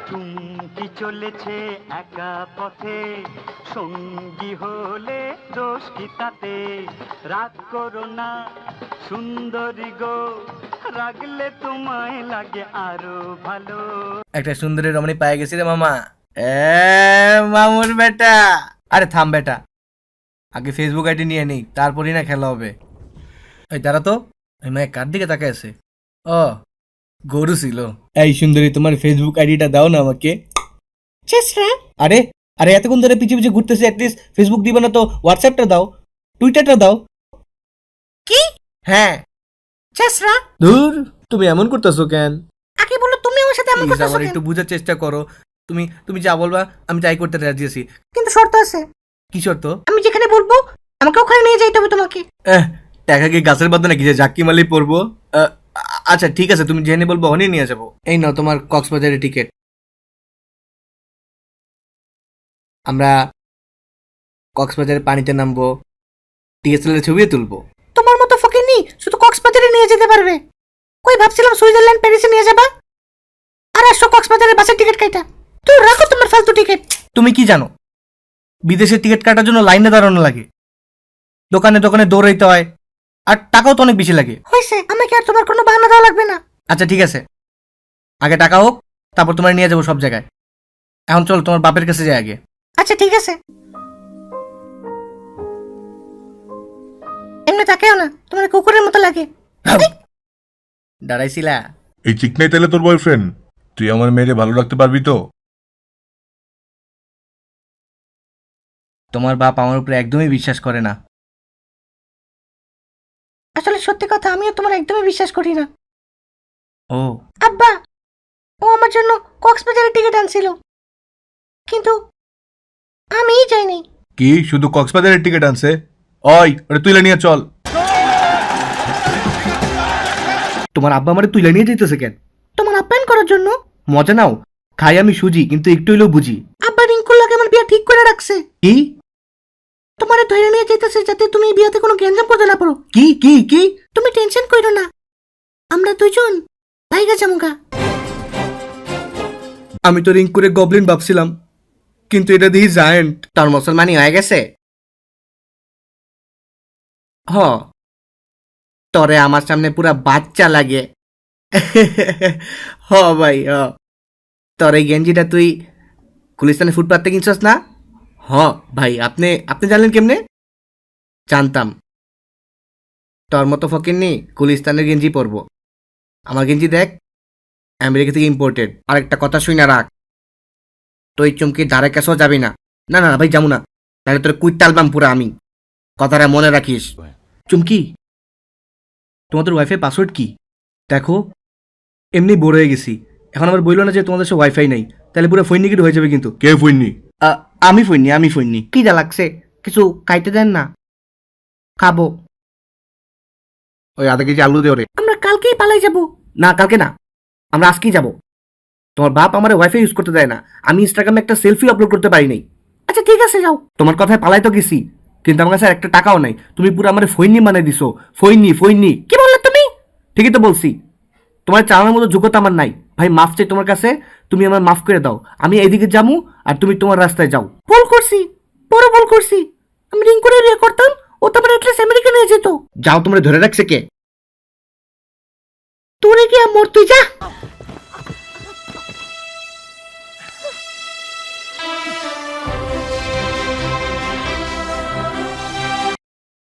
চুমকি চলেছে একা পথে, সঙ্গী হলে দোষ কি তাতে? রাগ করো না সুন্দরী গো, রাগলে তোমায় লাগে আরো ভালো। একটা সুন্দরী রমণী পায়ে গেছি রে মামা। মামুর বেটা। আরে থাম বেটা, আগে ফেসবুক আইডি নিয়ে নেই, তারপরই না খেলা হবে। এই দাঁড়া তো, ওই মেয়ে কার দিকে তাকায় আছে? ও গরু ছিল। এই সুন্দরী, তোমার ফেসবুক আইডিটা দাও না আমাকে। আরে আরে এতক্ষণ ধরে পিছিয়ে পিছিয়ে ঘুরতেছে, অ্যাটলিস্ট ফেসবুক দিবে না তো হোয়াটসঅ্যাপটা দাও, টুইটারটা দাও। কি? হ্যাঁ। চেসরা, ধুর, তুমি এমন করতেছো কেন? আগে বলো তুমি আমার সাথে এমন প্লিজ করতেছো আমার কেন? একটু বোঝার চেষ্টা করো। তুমি তুমি যা বলবা আমি তাই করতে রাজি আছি। কিন্তু শর্ত আছে। কি শর্ত? আমি যেখানে বলবো আমাকে ওখানে নিয়ে যাইতে হবে তোমাকে। টাকা কি গাছের বাদ নাকি যে জাক্কি মালি পড়বো? আচ্ছা ঠিক আছে, তুমি জেনে বলবো ওখানেই নিয়ে যাবো। এই নাও তোমার কক্সবাজারের টিকিট। আমরা কক্সবাজারের পানিতে নামবো, ডিএসএলআর ছবিও তুলবো। তোমার মতো ফকিনি শুধু কক্সবাজারে নিয়ে যেতে পারবে। কই ভাবছিলাম সুইজারল্যান্ড প্যারিসে নিয়ে যাবা, আর আসছো কক্সবাজারের বাসের টিকিট কাটা। তুই রাখো তোমার ফালতু টিকিট। তুমি কি জানো বিদেশের টিকিট কাটার জন্য লাইনে দাঁড়ানো লাগে, দোকানে দোকানে দৌড়াইতে হয়, আর টাকাও তো অনেক বেশি লাগে। হয়েছে, আমাকে আর তোমার কোনো বাহানা দেওয়া লাগবে না। আচ্ছা ঠিক আছে, আগে টাকা হোক, তারপর তোমার নিয়ে যাবো সব জায়গায়। এখন চল তোমার বাপের কাছে যাই আগে। আচ্ছা ঠিক আছে। এমনি তাকেও না, তোমার কুকুরের মতো লাগে। দাঁড়াইছিলা? এই চিকনাই তাহলে তোর বয়ফ্রেন্ড? তুই আমার মেয়েরে ভালো রাখতে পারবি তো? তোমার বাপ আমার উপরে একদমই বিশ্বাস করে না। আসলে সত্যি কথা, আমিও তোমার একদমই বিশ্বাস করি না। ও আব্বা, ও আমার জন্য কক্সবাজারের টিকিট আনছিল, কিন্তু আমিই যাইনি। কি শুধু কক্সবাজারের টিকিট আনছে? ওই ওটা তুইলে নিয়ে চল। তোমার আব্বা আমারে তুইলা নিয়ে যেতেছে কেন? তোমার আপ্যায়ন করার জন্য। মজা নাও, খাই আমি সুজি, কিন্তু একটু হইলেও বুঝি। আব্বা রিঙ্কুর লাগে আমার বিয়ে ঠিক করে রাখছে। কি তোমারে ধরে নিয়ে যেতেছে যাতে তুমি এই বিয়েতে কোনো গ্যাঞ্জাম করতে না পারো। কি কি কি? তুমি টেনশন করো না, আমরা দুজন ভাইগা জামুগা। আমি তো রিং করে গবলিন ভাবছিলাম, কিন্তু এটা দিয়ে জায়ান্ট। তার মুসলমানি হয়ে গেছে। হ, তরে আমার সামনে পুরা বাচ্চা লাগে। হ ভাই হ। তোর এই গেঞ্জিটা তুই গুলিস্তানের ফুটপাথ থেকে কিনছস না? হ ভাই, আপনি আপনি জানলেন কেমনে? জানতাম তোর মতো ফকিরনি গুলিস্তানের গেঞ্জি পরবো। আমার গেঞ্জি দেখ, আমেরিকা থেকে ইম্পোর্টেড। আর একটা কথা শুই না রাখ, তুই চুমকি ধারে কাছেও যাবি না। না না ভাই, যাবো না, তাহলে তোর কুইটালবাম পুরা আমি। কথাটা মনে রাখিস। চুমকি, তোমাদের ওয়াইফাই পাসওয়ার্ড কি? দেখো, এমনি বোর হয়ে গেছি। এখন আবার বললো না যে তোমাদের সে ওয়াইফাই নাই, তাহলে পুরো ফোন নিকিট হয়ে যাবে কিন্তু। কে ফইননি? আমি ফোননি। কি যা লাগছে, কিছু খাইতে দেন না, খাবো। ওই আধা কেজি আলু দে ওরে। আমরা কালকেই পালাই যাব। না কালকে না, আমরা আজকেই যাব। তোমার বাপ আমার ওয়াইফাই ইউজ করতে দেয় না, আমি ইনস্টাগ্রামে একটা সেলফি আপলোড করতে পারি নাই। আচ্ছা ঠিক আছে, যাও। তোমার কথায় পালাই তো গেছি, কিন্তু আমার কাছে আর একটা টাকাও নাই। তুমি পুরো আমার ফৈনি মানে দিছো। ফৈনি। কি বললে তুমি? ঠিকই তো বলছি, তোমার চালানোর মতো যোগ্যতা আমার নাই। ভাই মাফ চাই তোমার কাছে, তুমি আমার মাফ করে দাও। আমি এইদিকে যাবো আর তুমি তোমার রাস্তায় যাও। ভুল করছি, বড় ভুল করছি। আমি রিঙ্কুরে বিয়ে করতাম, ও তো আমার অ্যাটলিস্ট আমেরিকা নিয়ে যেত। যাও, তোমরা ধরে রাখছে কে? তোরে কি আর মর, তুই যা।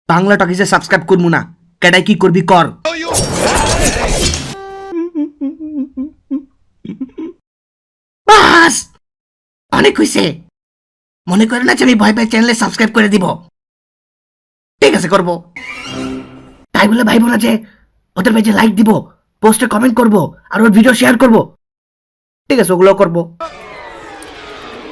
বাংলা টকিজে সাবস্ক্রাইব করবো না, কেডাই কি করবি কর। বাস, অনেক হয়েছে। মনে করে না যে আমি ভয় পাই চ্যানেলে সাবস্ক্রাইব করে দিব। ঠিক আছে করবো। তাই বলে ভাইবো না যে ওদের পেজে লাইক দিব, পোস্টে কমেন্ট করব, আর ওর ভিডিও শেয়ার করব। ঠিক আছে ওগুলো করবো।